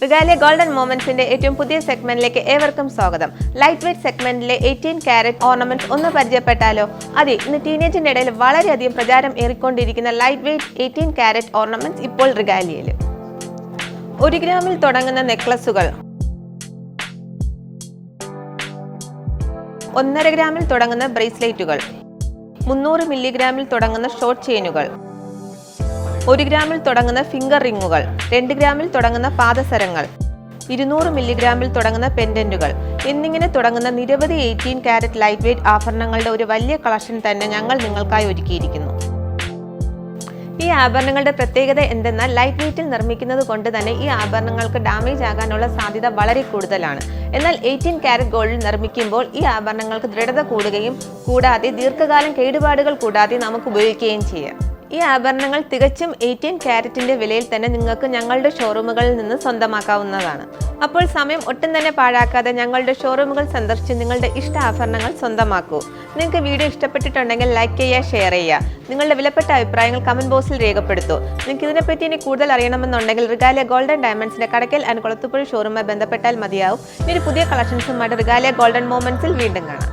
Regalia golden മൊമെന്റ്സിന്റെ ഏറ്റവും പുതിയ സെഗ്മെന്റിലേക്ക് ഏവർക്കും സ്വാഗതം. ലൈറ്റ് വെയ്റ്റ് സെഗ്മെന്റിലെ 18 കാരറ്റ് ഓർണമെന്റ്സ് ഒന്ന് പരിചയപ്പെട്ടാലോ? അതെ, ഇന്ന് ടീനേജിന്റെ ഇടയിൽ വളരെയധികം പ്രചാരം ഏറിക്കൊണ്ടിരിക്കുന്ന ലൈറ്റ് വെയ്റ്റ് 18 കാരറ്റ് ഓർണമെന്റ്സ് ഇപ്പോൾ റിഗാലിയയിൽ. 1 ഗ്രാമിൽ തുടങ്ങുന്ന നെക്ലസുകൾ, 1.5 ഗ്രാമിൽ തുടങ്ങുന്ന ബ്രേസ്ലെറ്റുകൾ, 300 മില്ലിഗ്രാമിൽ തുടങ്ങുന്ന ഷോർട്ട് ചെയിനുകൾ, 1 ഗ്രാമിൽ തുടങ്ങുന്ന ഫിംഗർ റിങ്ങുകൾ, 2 ഗ്രാമിൽ തുടങ്ങുന്ന പാദസരങ്ങൾ, 200 മില്ലിഗ്രാമിൽ തുടങ്ങുന്ന പെൻഡന്റുകൾ എന്നിങ്ങനെ തുടങ്ങുന്ന നിരവധി 18 കാരറ്റ് ലൈറ്റ് വെയ്റ്റ് ആഭരണങ്ങളുടെ ഒരു വലിയ കളക്ഷൻ തന്നെ ഞങ്ങൾ നിങ്ങൾക്കായി ഒരുക്കിയിരിക്കുന്നു. ഈ ആഭരണങ്ങളുടെ പ്രത്യേകത എന്തെന്നാൽ ലൈറ്റ് വെയ്റ്റിൽ നിർമ്മിക്കുന്നത് കൊണ്ട് തന്നെ ഈ ആഭരണങ്ങൾക്ക് ഡാമേജ് ആകാനുള്ള സാധ്യത വളരെ കൂടുതലാണ്. എന്നാൽ 18 കാരറ്റ് ഗോൾഡിൽ നിർമ്മിക്കുമ്പോൾ ഈ ആഭരണങ്ങൾക്ക് ദൃഢത കൂടുകയും കൂടാതെ ദീർഘകാലം കേടുപാടുകൾ കൂടാതെ നമുക്ക് ഉപയോഗിക്കുകയും ചെയ്യാം. ഈ ആഭരണങ്ങൾ തികച്ചും 18 കാരറ്റിന്റെ വിലയിൽ തന്നെ നിങ്ങൾക്ക് ഞങ്ങളുടെ ഷോറൂമുകളിൽ നിന്ന് സ്വന്തമാക്കാവുന്നതാണ്. അപ്പോൾ സമയം ഒട്ടും തന്നെ പാഴാക്കാതെ ഞങ്ങളുടെ ഷോറൂമുകൾ സന്ദർശിച്ച് നിങ്ങളുടെ ഇഷ്ട ആഭരണങ്ങൾ സ്വന്തമാക്കൂ. നിങ്ങൾക്ക് വീഡിയോ ഇഷ്ടപ്പെട്ടിട്ടുണ്ടെങ്കിൽ ലൈക്ക് ചെയ്യുക, ഷെയർ ചെയ്യുക. നിങ്ങളുടെ വിലപ്പെട്ട അഭിപ്രായങ്ങൾ കമന്റ് ബോക്സിൽ രേഖപ്പെടുത്തൂ. നിങ്ങൾക്ക് ഇതിനെപ്പറ്റി ഇനി കൂടുതൽ അറിയണമെന്നുണ്ടെങ്കിൽ റിഗാലിയ ഗോൾഡൻ ഡയമണ്ട്സിന്റെ കടയ്ക്കൽ ആൻഡ് കൊളത്തുപുഴ ഷോറൂമായി ബന്ധപ്പെട്ടാൽ മതിയാവും. ഇനി പുതിയ കളക്ഷൻസുമായിട്ട് റിഗാലിയ ഗോൾഡൻ മൊമെന്റ്സിൽ വീണ്ടും കാണാം.